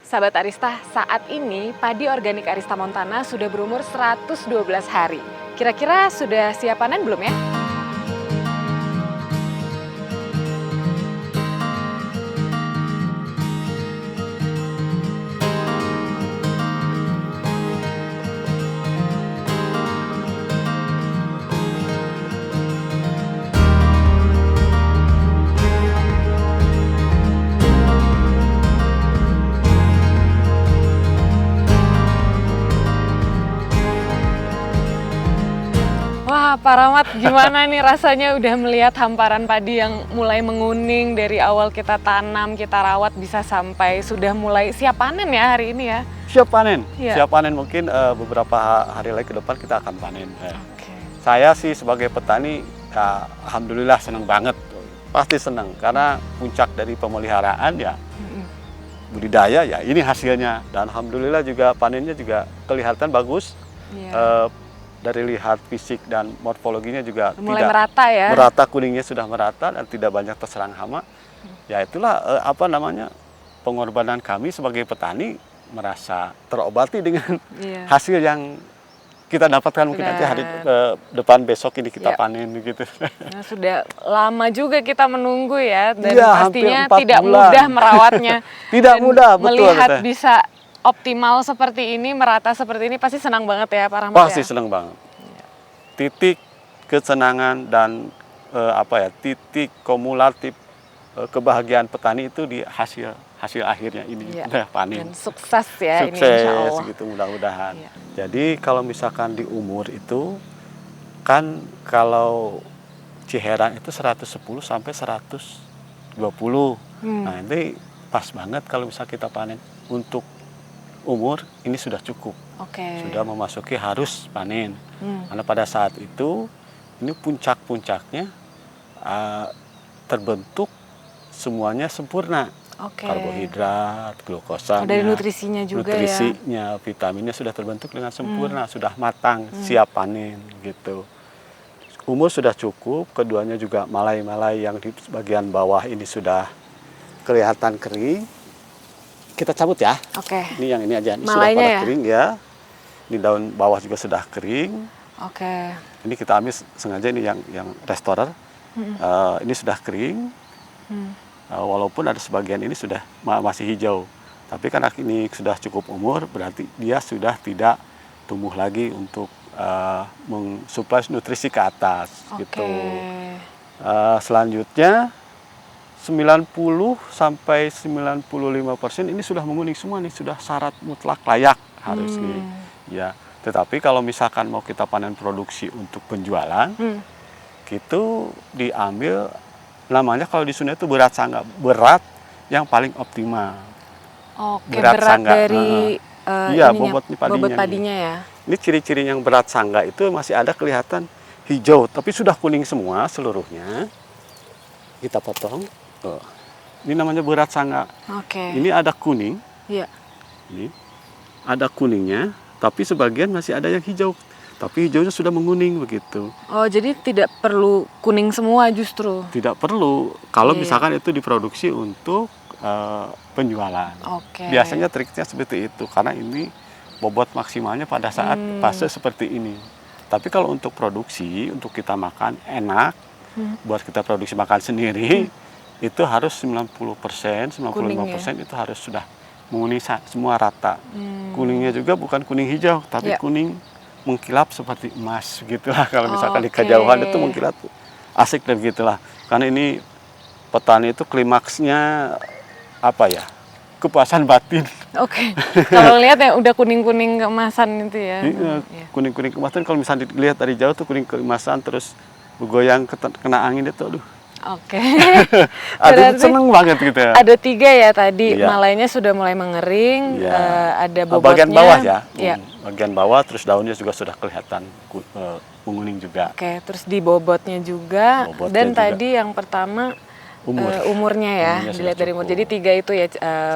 Sahabat Arista, saat ini padi organik Arista Montana sudah berumur 112 hari. Kira-kira sudah siap panen belum ya? Wah, Pak Rahmat, gimana nih rasanya udah melihat hamparan padi yang mulai menguning dari awal kita tanam, kita rawat bisa sampai sudah mulai siap panen ya hari ini ya? Siap panen, Ya. siap panen mungkin beberapa hari lagi ke depan kita akan panen. Oke. Saya sih sebagai petani, ya, alhamdulillah senang banget, pasti senang karena puncak dari pemeliharaan ya budidaya ya ini hasilnya dan alhamdulillah juga panennya juga kelihatan bagus. Iya. Dari lihat fisik dan morfologinya juga Mulai tidak merata ya? merata, kuningnya sudah merata dan tidak banyak terserang hama. Ya itulah pengorbanan kami sebagai petani merasa terobati dengan Iya. hasil yang kita dapatkan mungkin nanti hari depan besok ini kita panen gitu. Nah, sudah lama juga kita menunggu ya dan Iya, pastinya hampir 4 tidak bulan. mudah merawatnya. Tidak Dan mudah, betul. Melihat Betul. bisa optimal seperti ini, merata seperti ini pasti senang banget ya Pak Rahmat Pasti ya? senang banget. Titik kesenangan dan titik kumulatif kebahagiaan petani itu di hasil akhirnya ini panen. Dan sukses ya ini insya Sukses Allah. gitu mudah-mudahan. Iya. Jadi kalau misalkan di umur itu kan kalau Ciherang itu 110 sampai 120. Nah, ini pas banget kalau bisa kita panen. Untuk umur ini sudah cukup. Oke. Sudah memasuki harus panen. Karena pada saat itu ini puncak-puncaknya terbentuk semuanya sempurna. Oke. Karbohidrat, glukosanya, Dari nutrisinya juga nutrisinya, vitaminnya sudah terbentuk dengan sempurna, sudah matang, siap panen gitu. Umur sudah cukup, keduanya juga malai-malai yang di bagian bawah ini sudah kelihatan kering. Kita cabut ya. Oke. Ini yang ini aja, ini sudah Malainya pada ya? kering ya. Di daun bawah juga sudah kering. Oke. Ini kita ambil sengaja ini yang restorer. Ini sudah kering. Walaupun ada sebagian ini sudah masih hijau, tapi karena ini sudah cukup umur, berarti dia sudah tidak tumbuh lagi untuk mensuplai nutrisi ke atas. Gitu. Selanjutnya 90 sampai 95% ini sudah menguning semua nih, sudah syarat mutlak layak harus nih. Ya, tetapi kalau misalkan mau kita panen produksi untuk penjualan, itu diambil namanya kalau di Sunda itu berat sangga, berat yang paling optimal. Oke, berat sangga. dari Iya, ininya, bobot bobot padinya ya. Ini ciri-ciri yang berat sangga itu masih ada kelihatan hijau, tapi sudah kuning semua seluruhnya. Kita potong. Ini namanya berat sangga. Oke. Ini ada kuning. Iya. Ini ada kuningnya, tapi sebagian masih ada yang hijau. Tapi hijaunya sudah menguning begitu. Oh, jadi tidak perlu kuning semua justru. Tidak perlu kalau Iya. misalkan itu diproduksi untuk penjualan. Oke. Biasanya triknya seperti itu karena ini bobot maksimalnya pada saat fase seperti ini. Tapi kalau untuk produksi, untuk kita makan enak, buat kita produksi makan sendiri, itu harus 90%, 95% itu harus sudah menguning semua rata. Kuningnya juga bukan kuning hijau, tapi kuning mengkilap seperti emas gitulah. Kalau misalkan di kejauhan itu mengkilap asik dan gitulah. Karena ini petani itu klimaksnya kepuasan batin. Oke. Kalau lihat ya udah kuning-kuning keemasan itu ya. Kuning-kuning keemasan kalau misalnya dilihat dari jauh tuh kuning keemasan terus bergoyang kena angin itu aduh. Oke. Aduh seneng banget gitu ya. Ada 3 ya tadi, Iya. malainya sudah mulai mengering, Iya. ada bobotnya. Bagian bawah ya. Iya. Bagian bawah terus daunnya juga sudah kelihatan menguning juga. Oke, terus di bobotnya juga. Bobotnya Dan juga. tadi yang pertama umurnya ya, Umurnya dilihat sudah dari umur. cukup. Jadi 3 itu ya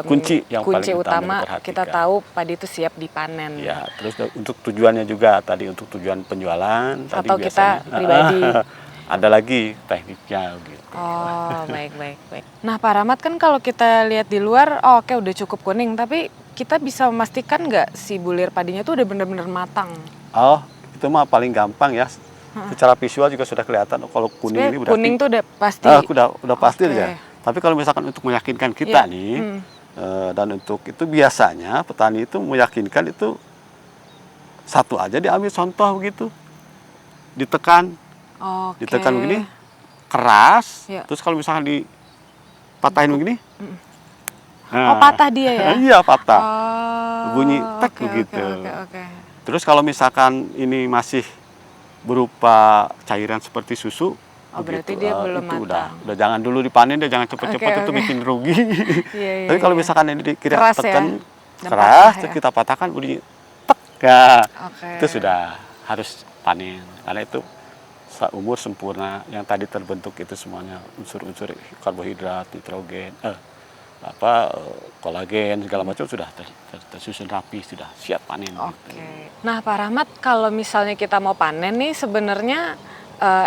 Kunci yang kunci paling utama utama diperhatikan. kita tahu padi itu siap dipanen. Ya, terus untuk tujuannya juga tadi untuk tujuan penjualan tadi Atau kita biasanya. pribadi. ada lagi tekniknya gitu. Oh, baik. Nah, Pak Rahmat, kan kalau kita lihat di luar, oh, oke udah cukup kuning, tapi kita bisa memastikan nggak si bulir padinya tuh udah bener-bener matang? Oh, itu mah paling gampang ya. Secara visual juga sudah kelihatan kalau kuning ini berarti kuning tuh udah pasti. udah pasti Oke. aja. Tapi kalau misalkan untuk meyakinkan kita Iya. nih, dan untuk itu biasanya petani itu meyakinkan itu satu aja diambil contoh begitu, ditekan Oke. begini keras, Iya. terus kalau misalkan dipatahin begini, Oh, patah dia ya? iya patah, Oh, bunyi tek oke, begitu. Oke. Terus kalau misalkan ini masih berupa cairan seperti susu, Oh, berarti dia belum itu matang. udah jangan dulu dipanen deh, jangan cepet-cepet, Oke, itu oke. bikin rugi. Iya. Tapi kalau misalkan ini dikira Keras ya? tekan Dan keras, patah terus ya? kita patahkan bunyi tek, ya, Oke. itu sudah harus panen. Karena itu umur sempurna yang tadi terbentuk itu semuanya unsur-unsur karbohidrat, nitrogen, kolagen segala macam sudah tersusun rapi, sudah siap panen. Oke. Gitu. Nah, Pak Rahmat, kalau misalnya kita mau panen nih, sebenarnya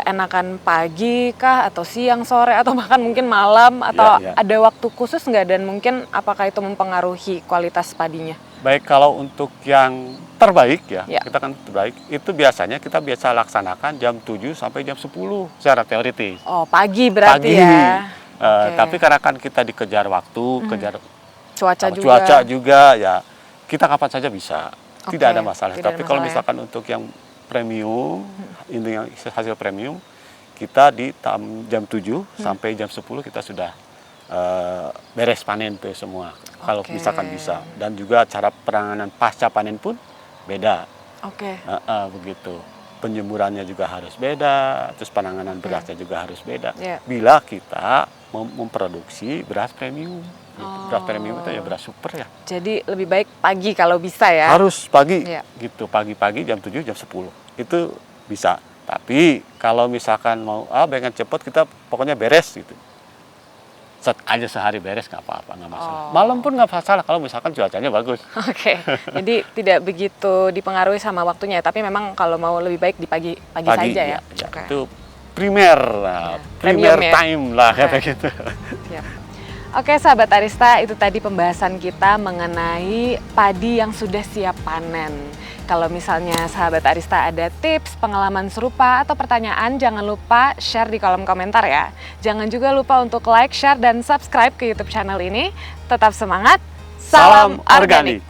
enakan pagi kah, atau siang, sore, atau bahkan mungkin malam, atau Iya. ada waktu khusus nggak, dan mungkin apakah itu mempengaruhi kualitas padinya? Baik, kalau untuk yang terbaik ya, Ya. kita kan terbaik, itu biasanya kita biasa laksanakan jam 7 sampai jam 10 secara teoritis. Oh, pagi berarti Pagi. ya? Oke. Tapi karena kan kita dikejar waktu, kejar Cuaca juga? cuaca juga, ya kita kapan saja bisa. Oke, Tidak ada masalah. tidak ada Tapi kalau masalah ya. misalkan untuk yang premium, intinya hasil premium, kita di jam 7 sampai jam 10 kita sudah beres panen tuh semua. Kalau Oke. misalkan bisa. Dan juga cara penanganan pasca panen pun beda. Oke. Begitu. Penjemurannya juga harus beda, terus penanganan berasnya juga harus beda. Iya. Bila kita memproduksi beras premium. Gitu. Beras Oh. premium itu ya beras super ya. Jadi lebih baik pagi kalau bisa ya? Harus pagi, Iya. gitu. Pagi-pagi jam 7, jam 10. Itu bisa. Tapi kalau misalkan mau, pengen cepet, kita pokoknya beres gitu. Set aja sehari beres nggak apa-apa, nggak masalah. Oh. Malam pun nggak masalah kalau misalkan cuacanya bagus. Oke, jadi tidak begitu dipengaruhi sama waktunya, tapi memang kalau mau lebih baik di pagi saja ya? Ya, Oke. itu primer, nah, Ya, primer premium ya? time lah Oke. kata gitu. Siap. Oke, sahabat Arista, itu tadi pembahasan kita mengenai padi yang sudah siap panen. Kalau misalnya sahabat Arista ada tips, pengalaman serupa, atau pertanyaan, jangan lupa share di kolom komentar ya. Jangan juga lupa untuk like, share, dan subscribe ke YouTube channel ini. Tetap semangat, salam organik!